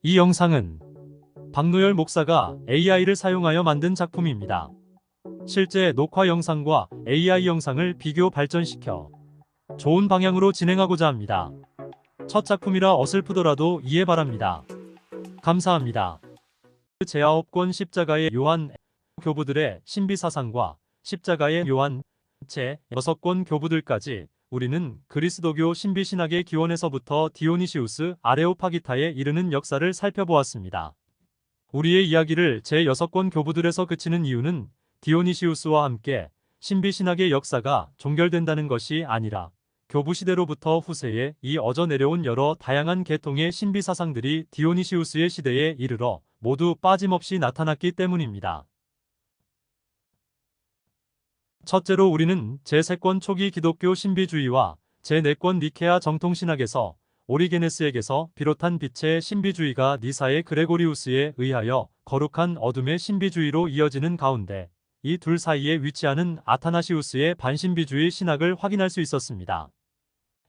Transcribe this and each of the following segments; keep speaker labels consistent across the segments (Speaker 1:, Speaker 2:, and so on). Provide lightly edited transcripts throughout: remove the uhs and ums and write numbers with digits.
Speaker 1: 이 영상은 박노열 목사가 AI를 사용하여 만든 작품입니다. 실제 녹화 영상과 AI 영상을 비교 발전시켜 좋은 방향으로 진행하고자 합니다. 첫 작품이라 어설프더라도 이해 바랍니다. 감사합니다. 제9권 십자가의 요한 교부들의 신비사상과 십자가의 요한 제6권 교부들까지 우리는 그리스도교 신비신학의 기원에서부터 디오니시우스 아레오파기타에 이르는 역사를 살펴보았습니다. 우리의 이야기를 제6권 교부들에서 그치는 이유는 디오니시우스와 함께 신비신학의 역사가 종결된다는 것이 아니라 교부시대로부터 후세에 이어져 내려온 여러 다양한 계통의 신비사상들이 디오니시우스의 시대에 이르러 모두 빠짐없이 나타났기 때문입니다. 첫째로 우리는 제3권 초기 기독교 신비주의와 제4권 니케아 정통신학에서 오리게네스에게서 비롯한 빛의 신비주의가 니사의 그레고리우스에 의하여 거룩한 어둠의 신비주의로 이어지는 가운데 이 둘 사이에 위치하는 아타나시우스의 반신비주의 신학을 확인할 수 있었습니다.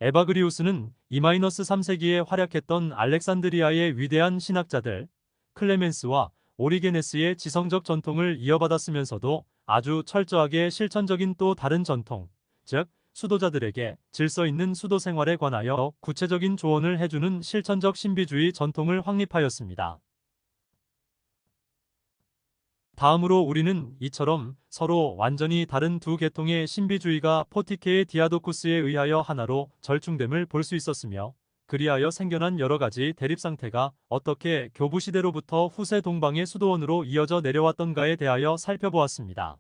Speaker 1: 에바그리우스는 E-3세기에 활약했던 알렉산드리아의 위대한 신학자들 클레멘스와 오리게네스의 지성적 전통을 이어받았으면서도 아주 철저하게 실천적인 또 다른 전통, 즉 수도자들에게 질서 있는 수도 생활에 관하여 구체적인 조언을 해주는 실천적 신비주의 전통을 확립하였습니다. 다음으로 우리는 이처럼 서로 완전히 다른 두 계통의 신비주의가 포티케의 디아도쿠스에 의하여 하나로 절충됨을 볼 수 있었으며 그리하여 생겨난 여러 가지 대립 상태가 어떻게 교부시대로부터 후세 동방의 수도원으로 이어져 내려왔던가에 대하여 살펴보았습니다.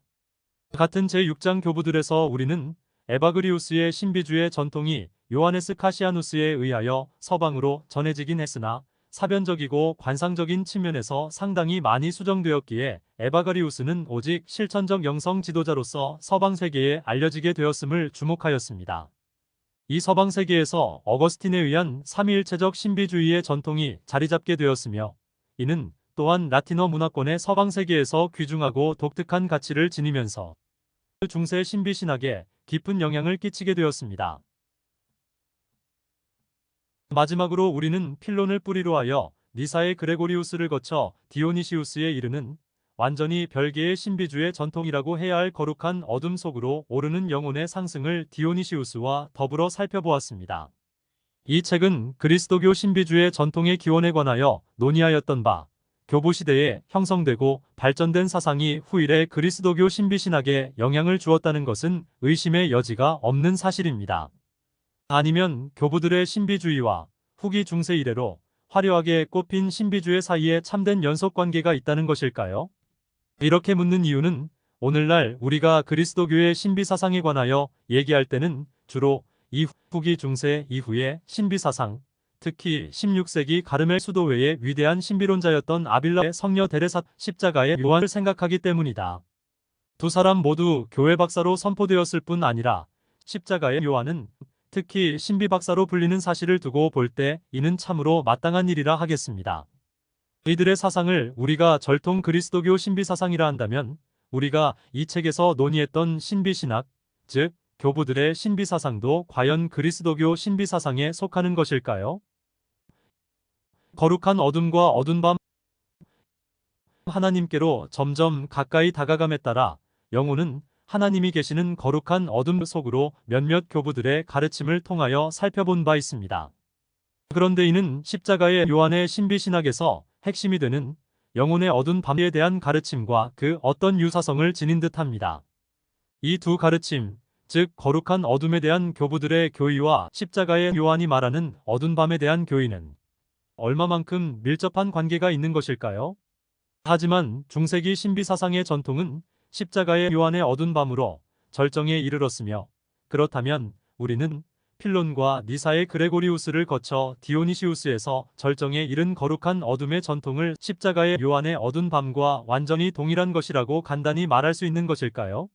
Speaker 1: 같은 제6장 교부들에서 우리는 에바그리우스의 신비주의 전통이 요하네스 카시아누스에 의하여 서방으로 전해지긴 했으나 사변적이고 관상적인 측면에서 상당히 많이 수정되었기에 에바그리우스는 오직 실천적 영성 지도자로서 서방 세계에 알려지게 되었음을 주목하였습니다. 이 서방 세계에서 어거스틴에 의한 삼위일체적 신비주의의 전통이 자리잡게 되었으며 이는 또한 라틴어 문화권의 서방 세계에서 귀중하고 독특한 가치를 지니면서 중세 신비신학에 깊은 영향을 끼치게 되었습니다. 마지막으로 우리는 필론을 뿌리로 하여 니사의 그레고리우스를 거쳐 디오니시우스에 이르는 완전히 별개의 신비주의 전통이라고 해야 할 거룩한 어둠 속으로 오르는 영혼의 상승을 디오니시우스와 더불어 살펴보았습니다. 이 책은 그리스도교 신비주의 전통의 기원에 관하여 논의하였던 바 교부시대에 형성되고 발전된 사상이 후일의 그리스도교 신비신학에 영향을 주었다는 것은 의심의 여지가 없는 사실입니다. 아니면 교부들의 신비주의와 후기 중세 이래로 화려하게 꼽힌 신비주의 사이에 참된 연속관계가 있다는 것일까요? 이렇게 묻는 이유는 오늘날 우리가 그리스도교의 신비사상에 관하여 얘기할 때는 주로 이 후기 중세 이후의 신비사상, 특히 16세기 가르멜 수도회의 위대한 신비론자였던 아빌라의 성녀 데레사 십자가의 요한을 생각하기 때문이다. 두 사람 모두 교회 박사로 선포되었을 뿐 아니라 십자가의 요한은 특히 신비 박사로 불리는 사실을 두고 볼 때 이는 참으로 마땅한 일이라 하겠습니다. 이들의 사상을 우리가 절통 그리스도교 신비사상이라 한다면 우리가 이 책에서 논의했던 신비신학, 즉 교부들의 신비사상도 과연 그리스도교 신비사상에 속하는 것일까요? 거룩한 어둠과 어두운 밤 하나님께로 점점 가까이 다가감에 따라 영혼은 하나님이 계시는 거룩한 어둠 속으로 몇몇 교부들의 가르침을 통하여 살펴본 바 있습니다. 그런데 이는 십자가의 요한의 신비신학에서 핵심이 되는 영혼의 어두운 밤에 대한 가르침과 그 어떤 유사성을 지닌 듯합니다. 이 두 가르침, 즉 거룩한 어둠에 대한 교부들의 교의와 십자가의 요한이 말하는 어두운 밤에 대한 교의는 얼마만큼 밀접한 관계가 있는 것일까요? 하지만 중세기 신비사상의 전통은 십자가의 요한의 어두운 밤으로 절정에 이르렀으며 그렇다면 우리는 필론과 니사의 그레고리우스를 거쳐 디오니시우스에서 절정에 이른 거룩한 어둠의 전통을 십자가의 요한의 어두운 밤과 완전히 동일한 것이라고 간단히 말할 수 있는 것일까요?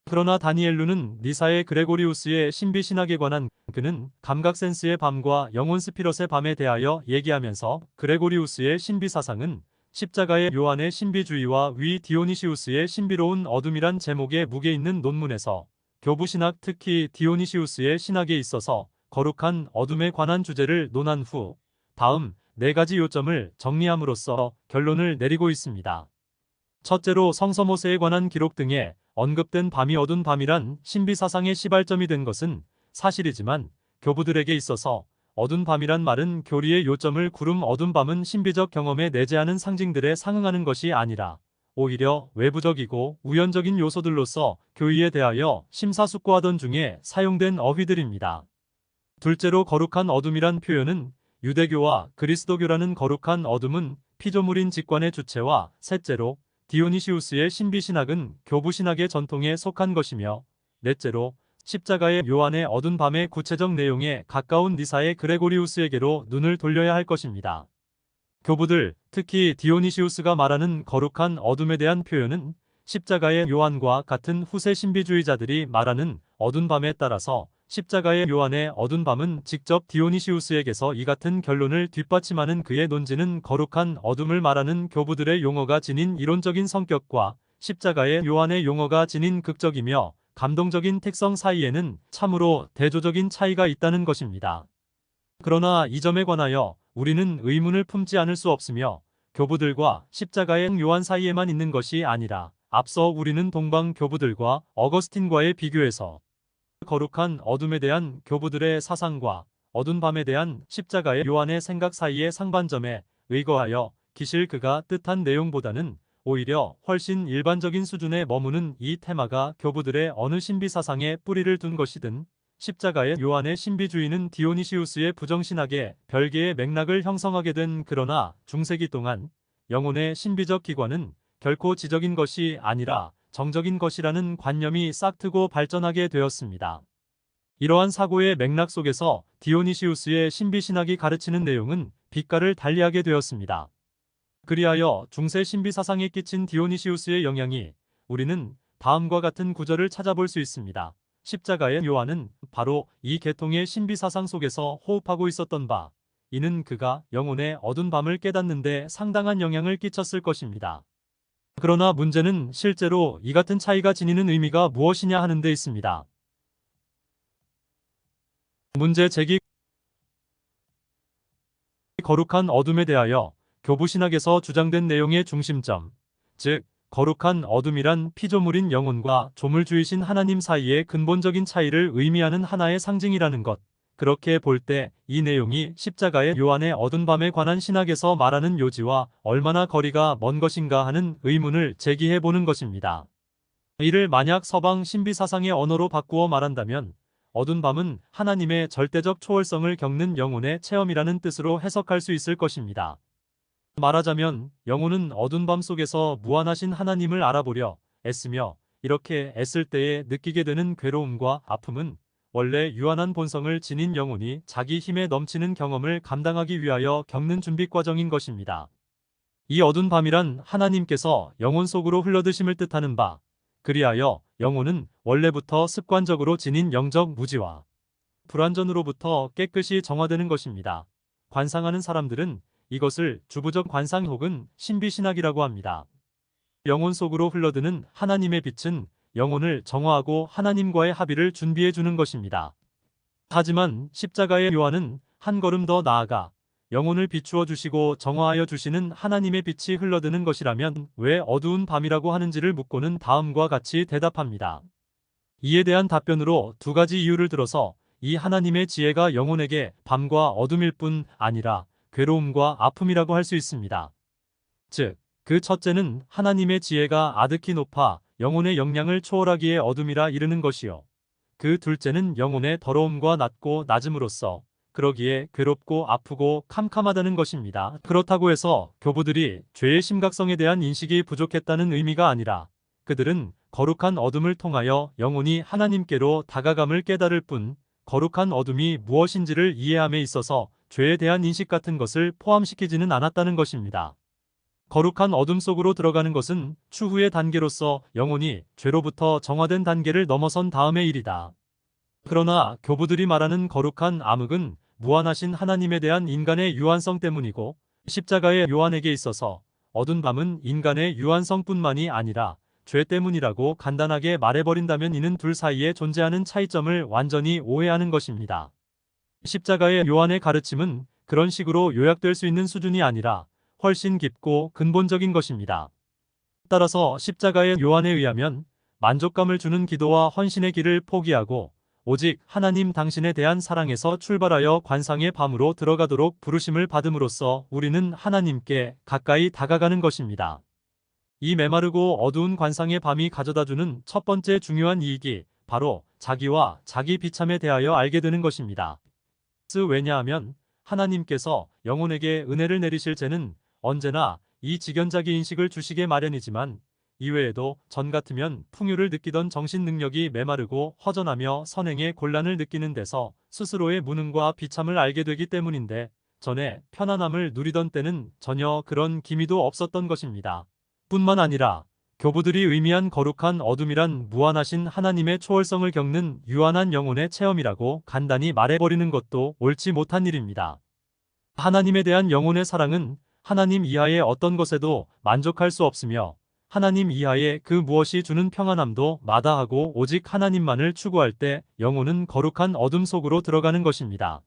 Speaker 1: 그러나 다니엘루는 니사의 그레고리우스의 신비신학에 관한 그는 감각센스의 밤과 영혼 스피럿의 밤에 대하여 얘기하면서 그레고리우스의 신비사상은 십자가의 요한의 신비주의와 위 디오니시우스의 신비로운 어둠이란 제목의 무게 있는 논문에서 교부신학 특히 디오니시우스의 신학에 있어서 거룩한 어둠에 관한 주제를 논한 후 다음 4가지 요점을 정리함으로써 결론을 내리고 있습니다. 첫째로 성서 모세에 관한 기록 등에 언급된 밤이 어두운 밤이란 신비사상의 시발점이 된 것은 사실이지만 교부들에게 있어서 어두운 밤이란 말은 교리의 요점을 구름 어두운 밤은 신비적 경험에 내재하는 상징들에 상응하는 것이 아니라 오히려 외부적이고 우연적인 요소들로서 교의에 대하여 심사숙고하던 중에 사용된 어휘들입니다. 둘째로 거룩한 어둠이란 표현은 유대교와 그리스도교라는 거룩한 어둠은 피조물인 직관의 주체와 셋째로 디오니시우스의 신비신학은 교부신학의 전통에 속한 것이며 넷째로 십자가의 요한의 어두운 밤의 구체적 내용에 가까운 니사의 그레고리우스에게로 눈을 돌려야 할 것입니다. 교부들, 특히 디오니시우스가 말하는 거룩한 어둠에 대한 표현은 십자가의 요한과 같은 후세 신비주의자들이 말하는 어두운 밤에 따라서 십자가의 요한의 어두운 밤은 직접 디오니시우스에게서 이 같은 결론을 뒷받침하는 그의 논지는 거룩한 어둠을 말하는 교부들의 용어가 지닌 이론적인 성격과 십자가의 요한의 용어가 지닌 극적이며 감동적인 특성 사이에는 참으로 대조적인 차이가 있다는 것입니다. 그러나 이 점에 관하여 우리는 의문을 품지 않을 수 없으며 교부들과 십자가의 요한 사이에만 있는 것이 아니라 앞서 우리는 동방 교부들과 어거스틴과의 비교해서 거룩한 어둠에 대한 교부들의 사상과 어두운 밤에 대한 십자가의 요한의 생각 사이의 상반점에 의거하여 기실 그가 뜻한 내용보다는 오히려 훨씬 일반적인 수준에 머무는 이 테마가 교부들의 어느 신비사상에 뿌리를 둔 것이든 십자가의 요한의 신비주의는 디오니시우스의 부정신학에 별개의 맥락을 형성하게 된 그러나 중세기 동안 영혼의 신비적 기관은 결코 지적인 것이 아니라 정적인 것이라는 관념이 싹트고 발전하게 되었습니다. 이러한 사고의 맥락 속에서 디오니시우스의 신비신학이 가르치는 내용은 빛깔을 달리하게 되었습니다. 그리하여 중세 신비사상에 끼친 디오니시우스의 영향이 우리는 다음과 같은 구절을 찾아볼 수 있습니다. 십자가의 요한은 바로 이 계통의 신비사상 속에서 호흡하고 있었던 바, 이는 그가 영혼의 어두운 밤을 깨닫는데 상당한 영향을 끼쳤을 것입니다. 그러나 문제는 실제로 이 같은 차이가 지니는 의미가 무엇이냐 하는 데 있습니다. 문제 제기. 거룩한 어둠에 대하여 교부신학에서 주장된 내용의 중심점, 즉 거룩한 어둠이란 피조물인 영혼과 조물주이신 하나님 사이의 근본적인 차이를 의미하는 하나의 상징이라는 것. 그렇게 볼 때 이 내용이 십자가의 요한의 어두운 밤에 관한 신학에서 말하는 요지와 얼마나 거리가 먼 것인가 하는 의문을 제기해 보는 것입니다. 이를 만약 서방 신비사상의 언어로 바꾸어 말한다면 어두운 밤은 하나님의 절대적 초월성을 겪는 영혼의 체험이라는 뜻으로 해석할 수 있을 것입니다. 말하자면 영혼은 어두운 밤 속에서 무한하신 하나님을 알아보려 애쓰며 이렇게 애쓸 때에 느끼게 되는 괴로움과 아픔은 원래 유한한 본성을 지닌 영혼이 자기 힘에 넘치는 경험을 감당하기 위하여 겪는 준비 과정인 것입니다. 이 어두운 밤이란 하나님께서 영혼 속으로 흘러드심을 뜻하는 바, 그리하여 영혼은 원래부터 습관적으로 지닌 영적 무지와 불완전으로부터 깨끗이 정화되는 것입니다. 관상하는 사람들은 이것을 주부적 관상 혹은 신비신학이라고 합니다. 영혼 속으로 흘러드는 하나님의 빛은 영혼을 정화하고 하나님과의 합의를 준비해 주는 것입니다. 하지만 십자가의 요한은 한 걸음 더 나아가 영혼을 비추어 주시고 정화하여 주시는 하나님의 빛이 흘러드는 것이라면 왜 어두운 밤이라고 하는지를 묻고는 다음과 같이 대답합니다. 이에 대한 답변으로 두 가지 이유를 들어서 이 하나님의 지혜가 영혼에게 밤과 어둠일 뿐 아니라 괴로움과 아픔이라고 할 수 있습니다. 즉, 그 첫째는 하나님의 지혜가 아득히 높아 영혼의 역량을 초월하기에 어둠이라 이르는 것이요. 그 둘째는 영혼의 더러움과 낮고 낮음으로써 그러기에 괴롭고 아프고 캄캄하다는 것입니다. 그렇다고 해서 교부들이 죄의 심각성에 대한 인식이 부족했다는 의미가 아니라 그들은 거룩한 어둠을 통하여 영혼이 하나님께로 다가감을 깨달을 뿐 거룩한 어둠이 무엇인지를 이해함에 있어서 죄에 대한 인식 같은 것을 포함시키지는 않았다는 것입니다. 거룩한 어둠 속으로 들어가는 것은 추후의 단계로서 영혼이 죄로부터 정화된 단계를 넘어선 다음의 일이다. 그러나 교부들이 말하는 거룩한 암흑은 무한하신 하나님에 대한 인간의 유한성 때문이고 십자가의 요한에게 있어서 어두운 밤은 인간의 유한성뿐만이 아니라 죄 때문이라고 간단하게 말해버린다면 이는 둘 사이에 존재하는 차이점을 완전히 오해하는 것입니다. 십자가의 요한의 가르침은 그런 식으로 요약될 수 있는 수준이 아니라 훨씬 깊고 근본적인 것입니다. 따라서 십자가의 요한에 의하면 만족감을 주는 기도와 헌신의 길을 포기하고 오직 하나님 당신에 대한 사랑에서 출발하여 관상의 밤으로 들어가도록 부르심을 받음으로써 우리는 하나님께 가까이 다가가는 것입니다. 이 메마르고 어두운 관상의 밤이 가져다주는 첫 번째 중요한 이익이 바로 자기와 자기 비참에 대하여 알게 되는 것입니다. 왜냐하면 하나님께서 영혼에게 은혜를 내리실 때는 언제나 이 직연자기 인식을 주시게 마련이지만 이외에도 전 같으면 풍요를 느끼던 정신 능력이 메마르고 허전하며 선행의 곤란을 느끼는 데서 스스로의 무능과 비참을 알게 되기 때문인데 전에 편안함을 누리던 때는 전혀 그런 기미도 없었던 것입니다. 뿐만 아니라 교부들이 의미한 거룩한 어둠이란 무한하신 하나님의 초월성을 겪는 유한한 영혼의 체험이라고 간단히 말해버리는 것도 옳지 못한 일입니다. 하나님에 대한 영혼의 사랑은 하나님 이하의 어떤 것에도 만족할 수 없으며 하나님 이하의 그 무엇이 주는 평안함도 마다하고 오직 하나님만을 추구할 때 영혼은 거룩한 어둠 속으로 들어가는 것입니다.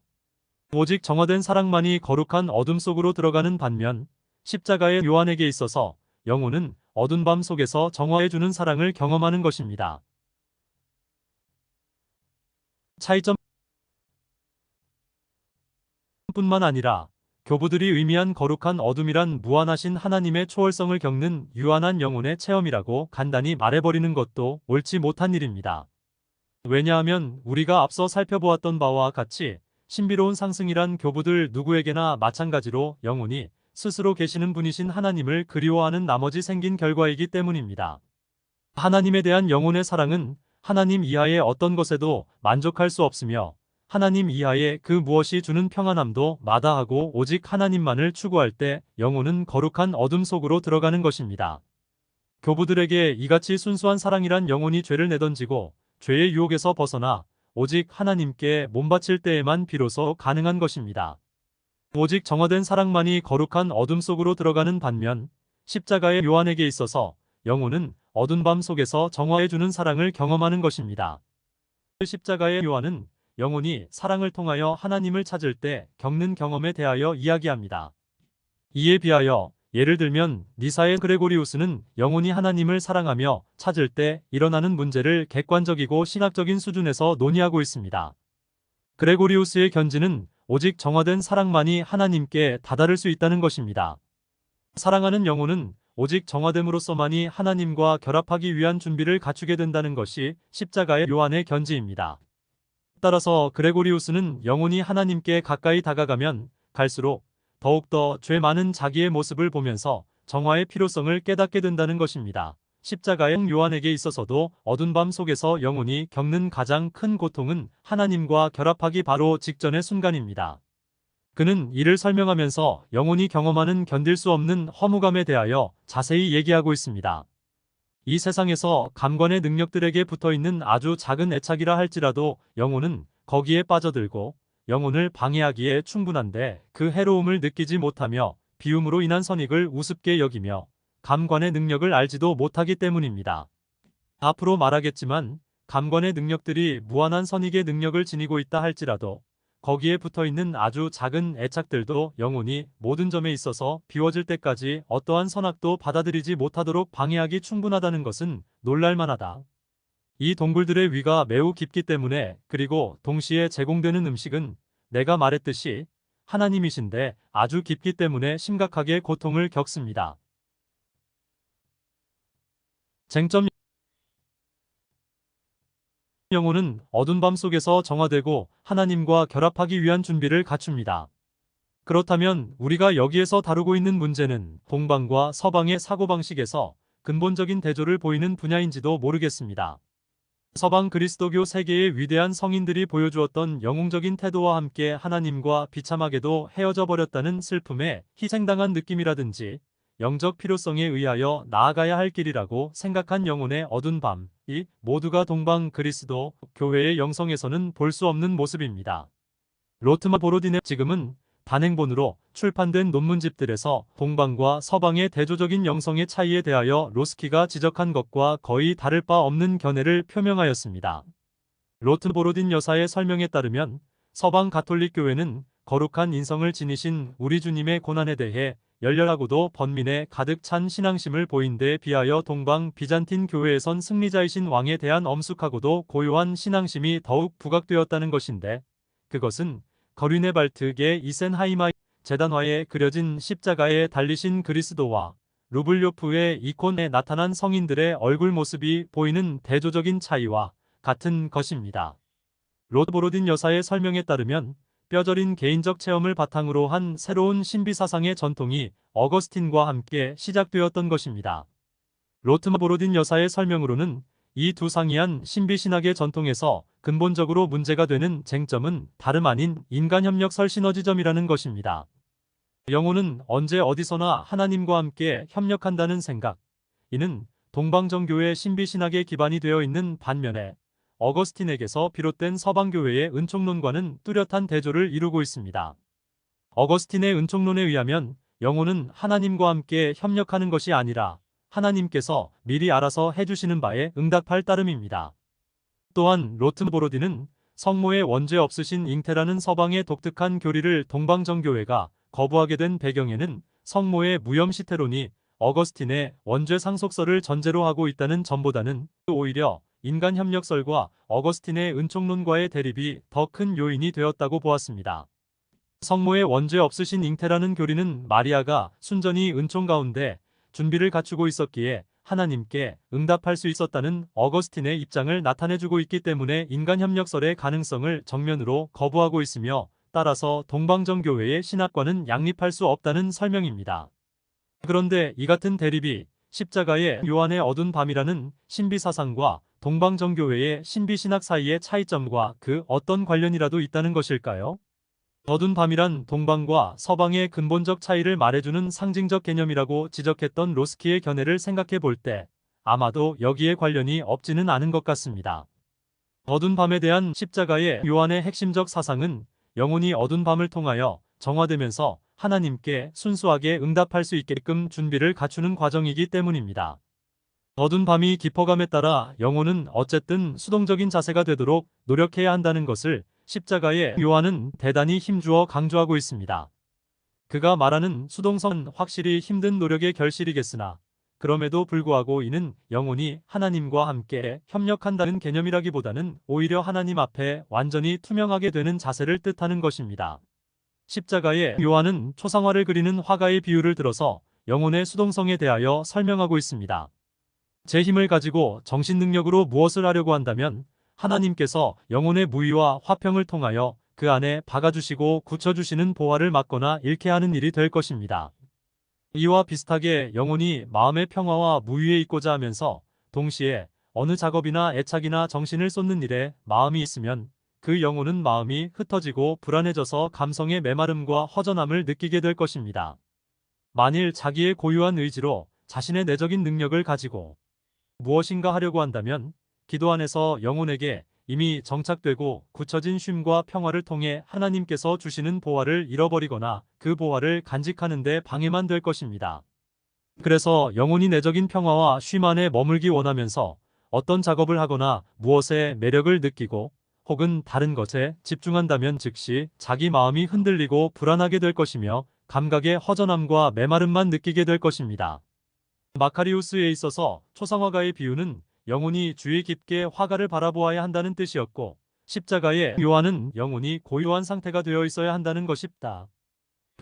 Speaker 1: 오직 정화된 사랑만이 거룩한 어둠 속으로 들어가는 반면 십자가의 요한에게 있어서 영혼은 어두운 밤 속에서 정화해주는 사랑을 경험하는 것입니다. 차이점 뿐만 아니라 교부들이 의미한 거룩한 어둠이란 무한하신 하나님의 초월성을 겪는 유한한 영혼의 체험이라고 간단히 말해버리는 것도 옳지 못한 일입니다. 왜냐하면 우리가 앞서 살펴보았던 바와 같이 신비로운 상승이란 교부들 누구에게나 마찬가지로 영혼이 스스로 계시는 분이신 하나님을 그리워하는 나머지 생긴 결과이기 때문입니다. 하나님에 대한 영혼의 사랑은 하나님 이하의 어떤 것에도 만족할 수 없으며 하나님 이하의 그 무엇이 주는 평안함도 마다하고 오직 하나님만을 추구할 때 영혼은 거룩한 어둠 속으로 들어가는 것입니다. 교부들에게 이같이 순수한 사랑이란 영혼이 죄를 내던지고 죄의 유혹에서 벗어나 오직 하나님께 몸바칠 때에만 비로소 가능한 것입니다. 오직 정화된 사랑만이 거룩한 어둠 속으로 들어가는 반면 십자가의 요한에게 있어서 영혼은 어두운 밤 속에서 정화해주는 사랑을 경험하는 것입니다. 십자가의 요한은 영혼이 사랑을 통하여 하나님을 찾을 때 겪는 경험에 대하여 이야기합니다. 이에 비하여 예를 들면 니사의 그레고리우스는 영혼이 하나님을 사랑하며 찾을 때 일어나는 문제를 객관적이고 신학적인 수준에서 논의하고 있습니다. 그레고리우스의 견지는 오직 정화된 사랑만이 하나님께 다다를 수 있다는 것입니다. 사랑하는 영혼은 오직 정화됨으로써만이 하나님과 결합하기 위한 준비를 갖추게 된다는 것이 십자가의 요한의 견지입니다. 따라서 그레고리우스는 영혼이 하나님께 가까이 다가가면 갈수록 더욱더 죄 많은 자기의 모습을 보면서 정화의 필요성을 깨닫게 된다는 것입니다. 십자가의 요한에게 있어서도 어두운 밤 속에서 영혼이 겪는 가장 큰 고통은 하나님과 결합하기 바로 직전의 순간입니다. 그는 이를 설명하면서 영혼이 경험하는 견딜 수 없는 허무감에 대하여 자세히 얘기하고 있습니다. 이 세상에서 감관의 능력들에게 붙어있는 아주 작은 애착이라 할지라도 영혼은 거기에 빠져들고 영혼을 방해하기에 충분한데 그 해로움을 느끼지 못하며 비움으로 인한 선익을 우습게 여기며 감관의 능력을 알지도 못하기 때문입니다. 앞으로 말하겠지만 감관의 능력들이 무한한 선익의 능력을 지니고 있다 할지라도 거기에 붙어있는 아주 작은 애착들도 영혼이 모든 점에 있어서 비워질 때까지 어떠한 선악도 받아들이지 못하도록 방해하기 충분하다는 것은 놀랄만하다. 이 동굴들의 위가 매우 깊기 때문에 그리고 동시에 제공되는 음식은 내가 말했듯이 하나님이신데 아주 깊기 때문에 심각하게 고통을 겪습니다. 쟁점 영혼은 어두운 밤 속에서 정화되고 하나님과 결합하기 위한 준비를 갖춥니다. 그렇다면 우리가 여기에서 다루고 있는 문제는 동방과 서방의 사고방식에서 근본적인 대조를 보이는 분야인지도 모르겠습니다. 서방 그리스도교 세계의 위대한 성인들이 보여주었던 영웅적인 태도와 함께 하나님과 비참하게도 헤어져 버렸다는 슬픔에 희생당한 느낌이라든지 영적 필요성에 의하여 나아가야 할 길이라고 생각한 영혼의 어두운 밤, 이 모두가 동방 그리스도 교회의 영성에서는 볼 수 없는 모습입니다. 로트마 보로딘의 지금은 단행본으로 출판된 논문집들에서 동방과 서방의 대조적인 영성의 차이에 대하여 로스키가 지적한 것과 거의 다를 바 없는 견해를 표명하였습니다. 로트 보로딘 여사의 설명에 따르면 서방 가톨릭 교회는 거룩한 인성을 지니신 우리 주님의 고난에 대해 열렬하고도 번민에 가득 찬 신앙심을 보인 데에 비하여 동방 비잔틴 교회에선 승리자이신 왕에 대한 엄숙하고도 고요한 신앙심이 더욱 부각되었다는 것인데, 그것은 거륜의 발트계 이센하이마 제단화에 그려진 십자가에 달리신 그리스도와 루블요프의 이콘에 나타난 성인들의 얼굴 모습이 보이는 대조적인 차이와 같은 것입니다. 로드보로딘 여사의 설명에 따르면 뼈저린 개인적 체험을 바탕으로 한 새로운 신비사상의 전통이 어거스틴과 함께 시작되었던 것입니다. 로트보로딘 여사의 설명으로는 이 두 상이한 신비신학의 전통에서 근본적으로 문제가 되는 쟁점은 다름 아닌 인간협력설 시너지점이라는 것입니다. 영혼은 언제 어디서나 하나님과 함께 협력한다는 생각, 이는 동방정교의 신비신학의 기반이 되어 있는 반면에 어거스틴에게서 비롯된 서방교회의 은총론과는 뚜렷한 대조를 이루고 있습니다. 어거스틴의 은총론에 의하면 영혼은 하나님과 함께 협력하는 것이 아니라 하나님께서 미리 알아서 해주시는 바에 응답할 따름입니다. 또한 로트보로디는 성모의 원죄 없으신 잉태라는 서방의 독특한 교리를 동방정교회가 거부하게 된 배경에는 성모의 무염시태론이 어거스틴의 원죄 상속설을 전제로 하고 있다는 점보다는 오히려 인간협력설과 어거스틴의 은총론과의 대립이 더 큰 요인이 되었다고 보았습니다. 성모의 원죄 없으신 잉태라는 교리는 마리아가 순전히 은총 가운데 준비를 갖추고 있었기에 하나님께 응답할 수 있었다는 어거스틴의 입장을 나타내주고 있기 때문에 인간협력설의 가능성을 정면으로 거부하고 있으며, 따라서 동방정교회의 신학과는 양립할 수 없다는 설명입니다. 그런데 이 같은 대립이 십자가의 요한의 어두운 밤이라는 신비사상과 동방정교회의 신비신학 사이의 차이점과 그 어떤 관련이라도 있다는 것일까요? 어두운 밤이란 동방과 서방의 근본적 차이를 말해주는 상징적 개념이라고 지적했던 로스키의 견해를 생각해 볼 때 아마도 여기에 관련이 없지는 않은 것 같습니다. 어두운 밤에 대한 십자가의 요한의 핵심적 사상은 영혼이 어두운 밤을 통하여 정화되면서 하나님께 순수하게 응답할 수 있게끔 준비를 갖추는 과정이기 때문입니다. 어두운 밤이 깊어감에 따라 영혼은 어쨌든 수동적인 자세가 되도록 노력해야 한다는 것을 십자가의 요한은 대단히 힘주어 강조하고 있습니다. 그가 말하는 수동성은 확실히 힘든 노력의 결실이겠으나 그럼에도 불구하고 이는 영혼이 하나님과 함께 협력한다는 개념이라기보다는 오히려 하나님 앞에 완전히 투명하게 되는 자세를 뜻하는 것입니다. 십자가의 요한은 초상화를 그리는 화가의 비유를 들어서 영혼의 수동성에 대하여 설명하고 있습니다. 제 힘을 가지고 정신능력으로 무엇을 하려고 한다면 하나님께서 영혼의 무의와 화평을 통하여 그 안에 박아주시고 굳혀주시는 보화를 막거나 잃게 하는 일이 될 것입니다. 이와 비슷하게 영혼이 마음의 평화와 무의에 있고자 하면서 동시에 어느 작업이나 애착이나 정신을 쏟는 일에 마음이 있으면 그 영혼은 마음이 흩어지고 불안해져서 감성의 메마름과 허전함을 느끼게 될 것입니다. 만일 자기의 고유한 의지로 자신의 내적인 능력을 가지고 무엇인가 하려고 한다면 기도 안에서 영혼에게 이미 정착되고 굳혀진 쉼과 평화를 통해 하나님께서 주시는 보화를 잃어버리거나 그 보화를 간직하는 데 방해만 될 것입니다. 그래서 영혼이 내적인 평화와 쉼 안에 머물기 원하면서 어떤 작업을 하거나 무엇에 매력을 느끼고 혹은 다른 것에 집중한다면 즉시 자기 마음이 흔들리고 불안하게 될 것이며 감각의 허전함과 메마름만 느끼게 될 것입니다. 마카리우스에 있어서 초상화가의 비유는 영혼이 주의 깊게 화가를 바라보아야 한다는 뜻이었고, 십자가의 요한은 영혼이 고요한 상태가 되어 있어야 한다는 것입니다.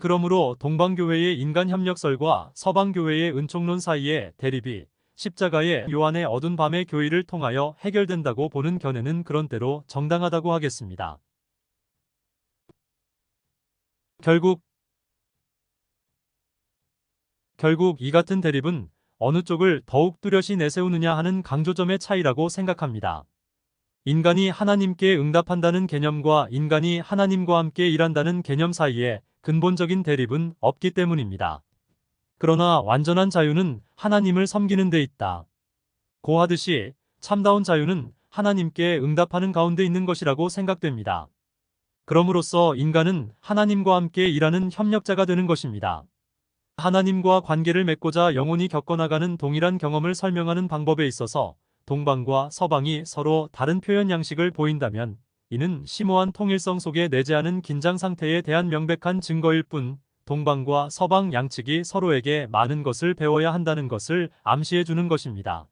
Speaker 1: 그러므로 동방교회의 인간협력설과 서방교회의 은총론 사이의 대립이 십자가의 요한의 어두운 밤의 교의를 통하여 해결된다고 보는 견해는 그런 대로 정당하다고 하겠습니다. 결국 이 같은 대립은 어느 쪽을 더욱 뚜렷이 내세우느냐 하는 강조점의 차이라고 생각합니다. 인간이 하나님께 응답한다는 개념과 인간이 하나님과 함께 일한다는 개념 사이에 근본적인 대립은 없기 때문입니다. 그러나 완전한 자유는 하나님을 섬기는 데 있다. 고 하듯이 참다운 자유는 하나님께 응답하는 가운데 있는 것이라고 생각됩니다. 그럼으로써 인간은 하나님과 함께 일하는 협력자가 되는 것입니다. 하나님과 관계를 맺고자 영혼이 겪어나가는 동일한 경험을 설명하는 방법에 있어서 동방과 서방이 서로 다른 표현 양식을 보인다면 이는 심오한 통일성 속에 내재하는 긴장 상태에 대한 명백한 증거일 뿐, 동방과 서방 양측이 서로에게 많은 것을 배워야 한다는 것을 암시해 주는 것입니다.